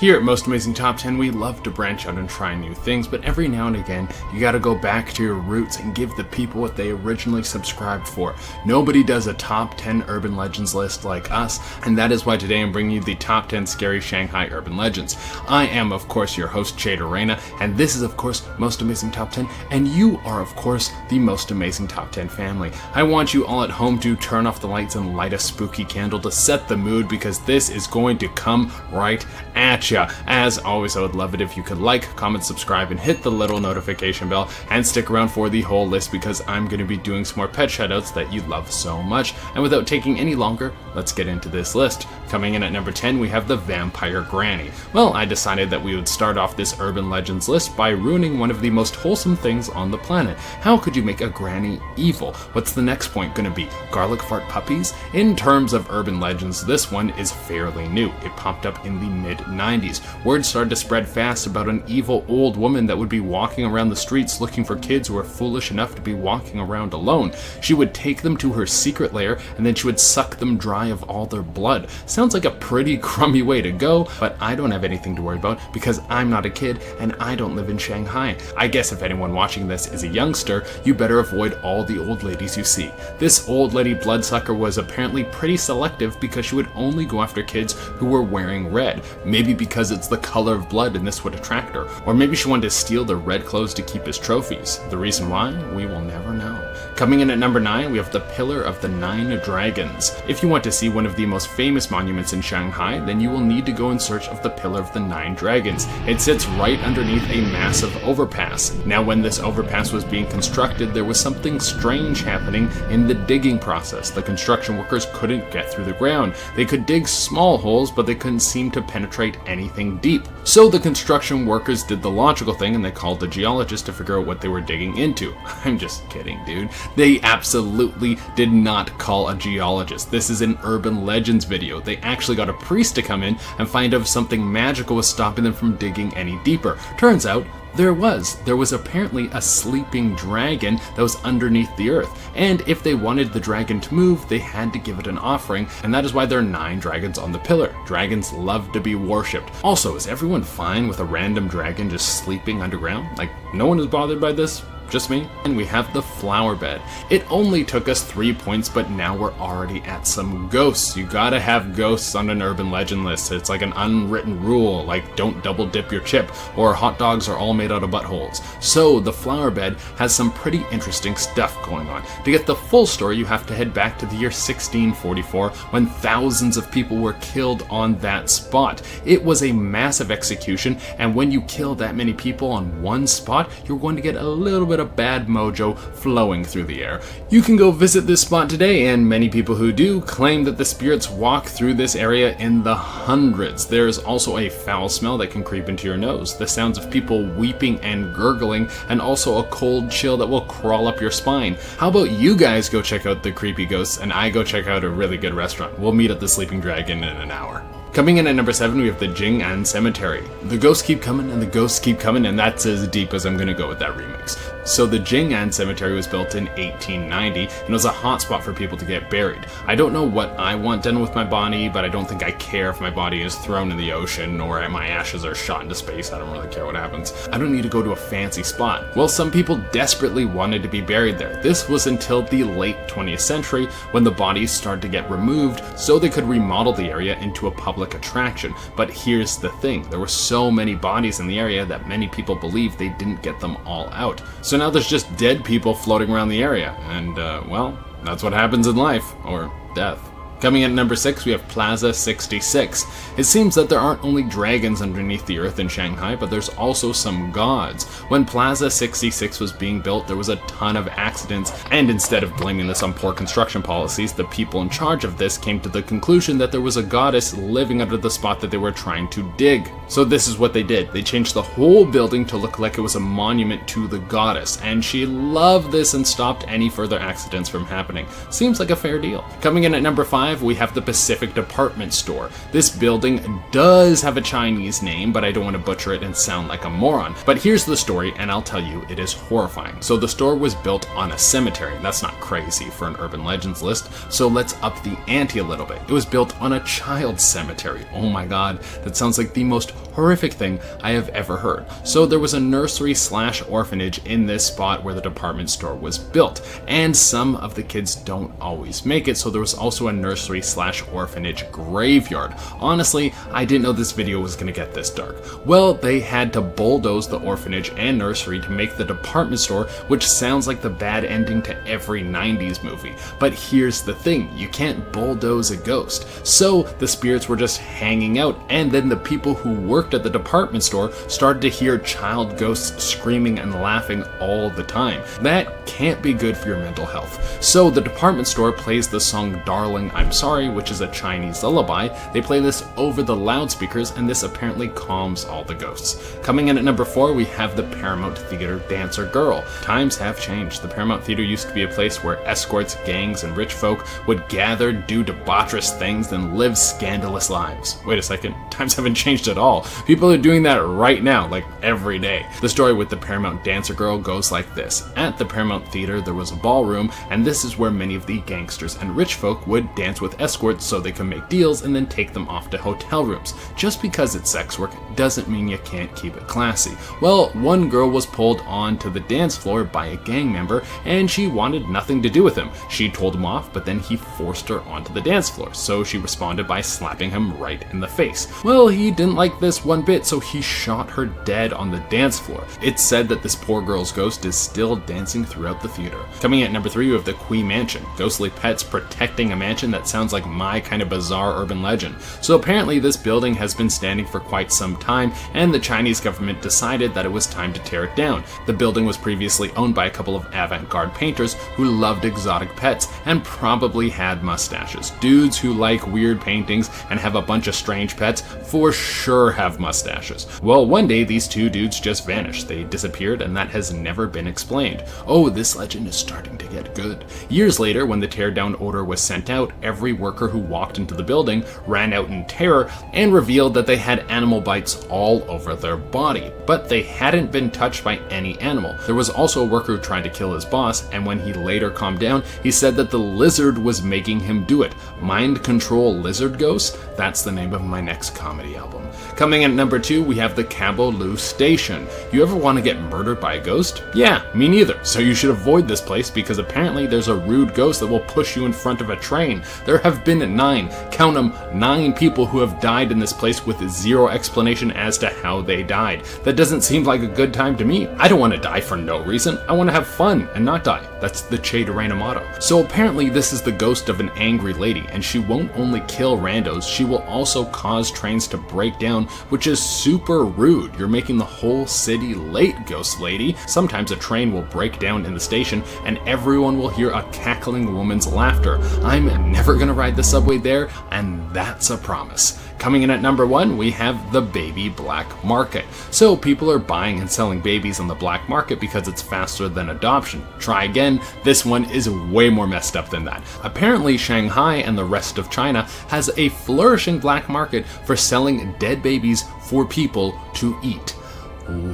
Here at Most Amazing Top 10, we love to branch out and try new things, but every now and again, you gotta go back to your roots and give the people what they originally subscribed for. Nobody does a top 10 urban legends list like us, and that is why today I'm bringing you the top 10 scary Shanghai urban legends. I am, of course, your host, Shader Reina, and this is, of course, Most Amazing Top 10, and you are, of course, the Most Amazing Top 10 family. I want you all at home to turn off the lights and light a spooky candle to set the mood, because this is going to come right at ya. As always, I would love it if you could like, comment, subscribe, and hit the little notification bell, and stick around for the whole list because I'm going to be doing some more pet shoutouts that you love so much. And without taking any longer, let's get into this list. Coming in at number 10, we have the Vampire Granny. Well, I decided that we would start off this urban legends list by ruining one of the most wholesome things on the planet. How could you make a granny evil? What's the next point going to be? Garlic fart puppies? In terms of urban legends, this one is fairly new. It popped up in the mid-90s. Word started to spread fast about an evil old woman that would be walking around the streets looking for kids who were foolish enough to be walking around alone. She would take them to her secret lair, and then she would suck them dry of all their blood. Sounds like a pretty crummy way to go, but I don't have anything to worry about because I'm not a kid and I don't live in Shanghai. I guess if anyone watching this is a youngster, you better avoid all the old ladies you see. This old lady bloodsucker was apparently pretty selective because she would only go after kids who were wearing red. Maybe because it's the color of blood and this would attract her. Or maybe she wanted to steal their red clothes to keep as trophies. The reason why? We will never know. Coming in at number 9, we have the Pillar of the Nine Dragons. If you want to see one of the most famous monuments in Shanghai, then you will need to go in search of the Pillar of the Nine Dragons. It sits right underneath a massive overpass. Now, when this overpass was being constructed, there was something strange happening in the digging process. The construction workers couldn't get through the ground. They could dig small holes, but they couldn't seem to penetrate anything deep. So the construction workers did the logical thing and they called the geologist to figure out what they were digging into. I'm just kidding, dude. They absolutely did not call a geologist. This is an urban legends video. They actually got a priest to come in and find out if something magical was stopping them from digging any deeper. Turns out there was apparently a sleeping dragon that was underneath the earth, and if they wanted the dragon to move, they had to give it an offering, and that is why there are 9 dragons on the pillar. Dragons love to be worshipped. Also, is everyone fine with a random dragon just sleeping underground? Like, no one is bothered by this? Just me? And we have the flower bed. It only took us 3 points, but now we're already at some ghosts. You gotta have ghosts on an urban legend list. It's like an unwritten rule, like don't double dip your chip, or hot dogs are all made out of buttholes. So the flower bed has some pretty interesting stuff going on. To get the full story, you have to head back to the year 1644, when thousands of people were killed on that spot. It was a massive execution, and when you kill that many people on one spot, you're going to get a little bit of bad mojo flowing through the air. You can go visit this spot today, and many people who do claim that the spirits walk through this area in the hundreds. There's also a foul smell that can creep into your nose, the sounds of people weeping and gurgling, and also a cold chill that will crawl up your spine. How about you guys go check out the creepy ghosts and I go check out a really good restaurant? We'll meet at the Sleeping Dragon in an hour. Coming in at number 7, we have the Jing'an Cemetery. The ghosts keep coming and the ghosts keep coming, and that's as deep as I'm gonna go with that remix. So the Jing'an Cemetery was built in 1890 and was a hotspot for people to get buried. I don't know what I want done with my body, but I don't think I care if my body is thrown in the ocean or my ashes are shot into space. I don't really care what happens. I don't need to go to a fancy spot. Well, some people desperately wanted to be buried there. This was until the late 20th century when the bodies started to get removed so they could remodel the area into a public attraction. But here's the thing, there were so many bodies in the area that many people believe they didn't get them all out. So now there's just dead people floating around the area, and well, that's what happens in life, or death. Coming in at number 6, we have Plaza 66. It seems that there aren't only dragons underneath the earth in Shanghai, but there's also some gods. When Plaza 66 was being built, there was a ton of accidents, and instead of blaming this on poor construction policies, the people in charge of this came to the conclusion that there was a goddess living under the spot that they were trying to dig. So this is what they did. They changed the whole building to look like it was a monument to the goddess, and she loved this and stopped any further accidents from happening. Seems like a fair deal. Coming in at number 5, 5, we have the Pacific Department Store. This building does have a Chinese name, but I don't want to butcher it and sound like a moron. But here's the story, and I'll tell you, it is horrifying. So the store was built on a cemetery. That's not crazy for an urban legends list, so let's up the ante a little bit. It was built on a child's cemetery. Oh my god, that sounds like the most horrific thing I have ever heard. So there was a nursery/orphanage in this spot where the department store was built, and some of the kids don't always make it, so there was also a nursery/orphanage graveyard. Honestly, I didn't know this video was gonna get this dark. Well, they had to bulldoze the orphanage and nursery to make the department store, which sounds like the bad ending to every 90s movie. But here's the thing, you can't bulldoze a ghost. So the spirits were just hanging out, and then the people who worked at the department store started to hear child ghosts screaming and laughing all the time. That can't be good for your mental health. So the department store plays the song Darling I'm Sorry, which is a Chinese lullaby. They play this over the loudspeakers, and this apparently calms all the ghosts. Coming in at number 4, we have the Paramount Theater Dancer Girl. Times have changed. The Paramount Theater used to be a place where escorts, gangs, and rich folk would gather, do debaucherous things, and live scandalous lives. Wait a second, times haven't changed at all. People are doing that right now, like every day. The story with the Paramount Dancer Girl goes like this. At the Paramount Theater, there was a ballroom, and this is where many of the gangsters and rich folk would dance with escorts so they could make deals and then take them off to hotel rooms. Just because it's sex work doesn't mean you can't keep it classy. Well, one girl was pulled onto the dance floor by a gang member, and she wanted nothing to do with him. She told him off, but then he forced her onto the dance floor, so she responded by slapping him right in the face. Well, he didn't like this one bit, so he shot her dead on the dance floor. It's said that this poor girl's ghost is still dancing throughout the theater. Coming in at number 3, we have the Kui Mansion. Ghostly pets protecting a mansion. That sounds like my kind of bizarre urban legend. So apparently this building has been standing for quite some time, and the Chinese government decided that it was time to tear it down. The building was previously owned by a couple of avant-garde painters who loved exotic pets and probably had mustaches. Dudes who like weird paintings and have a bunch of strange pets for sure have mustaches. Well, one day these two dudes just vanished. They disappeared, and that has never been explained. Oh, this legend is starting to get good. Years later, when the teardown order was sent out, every worker who walked into the building ran out in terror and revealed that they had animal bites all over their body, but they hadn't been touched by any animal. There was also a worker who tried to kill his boss, and when he later calmed down, he said that the lizard was making him do it. Mind Control Lizard Ghost? That's the name of my next comedy album. Coming in at number 2, we have the Cabo Lu Station. You ever want to get murdered by a ghost? Yeah, me neither. So you should avoid this place because apparently there's a rude ghost that will push you in front of a train. There have been 9, count them, 9 people who have died in this place with zero explanation as to how they died. That doesn't seem like a good time to me. I don't want to die for no reason. I want to have fun and not die. That's the Che Dorena motto. So apparently this is the ghost of an angry lady, and she won't only kill randos, she will also cause trains to break down, which is super rude. You're making the whole city late, ghost lady. Sometimes a train will break down in the station and everyone will hear a cackling woman's laughter. I'm never gonna ride the subway there, and that's a promise. Coming in at number 1, we have the baby black market. So people are buying and selling babies on the black market because it's faster than adoption. Try again, this one is way more messed up than that. Apparently Shanghai and the rest of China has a flourishing black market for selling dead babies for people to eat.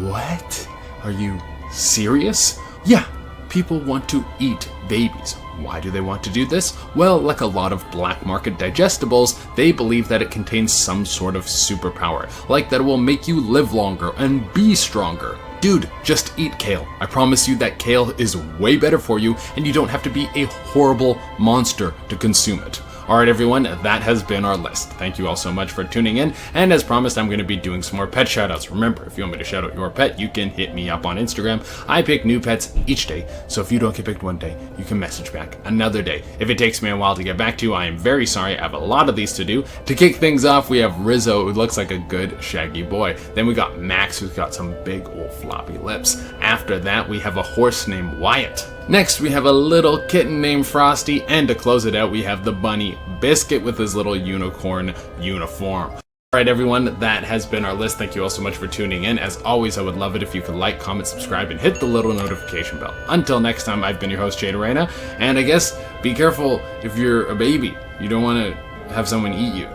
What? Are you serious? Yeah, people want to eat babies. Why do they want to do this? Well, like a lot of black market digestibles, they believe that it contains some sort of superpower, like that it will make you live longer and be stronger. Dude, just eat kale. I promise you that kale is way better for you, and you don't have to be a horrible monster to consume it. Alright everyone, that has been our list. Thank you all so much for tuning in, and as promised, I'm going to be doing some more pet shoutouts. Remember, if you want me to shout out your pet, you can hit me up on Instagram. I pick new pets each day, so if you don't get picked one day, you can message back another day. If it takes me a while to get back to you, I am very sorry. I have a lot of these to do. To kick things off, we have Rizzo, who looks like a good shaggy boy. Then we got Max, who's got some big old floppy lips. After that, we have a horse named Wyatt. Next, we have a little kitten named Frosty, and to close it out, we have the bunny Biscuit with his little unicorn uniform. Alright everyone, that has been our list. Thank you all so much for tuning in. As always, I would love it if you could like, comment, subscribe, and hit the little notification bell. Until next time, I've been your host, Jay Dorena, and I guess be careful if you're a baby. You don't want to have someone eat you.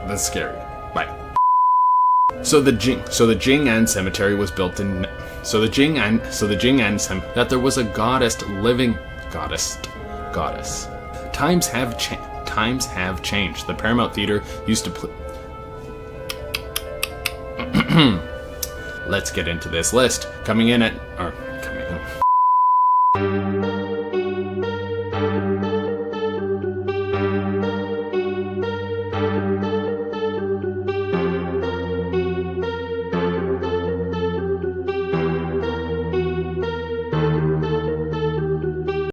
That's scary. Bye. So the Jing'an cemetery was built in. That there was a goddess. Times have changed. The Paramount Theater used to play. Let's get into this list. Coming in at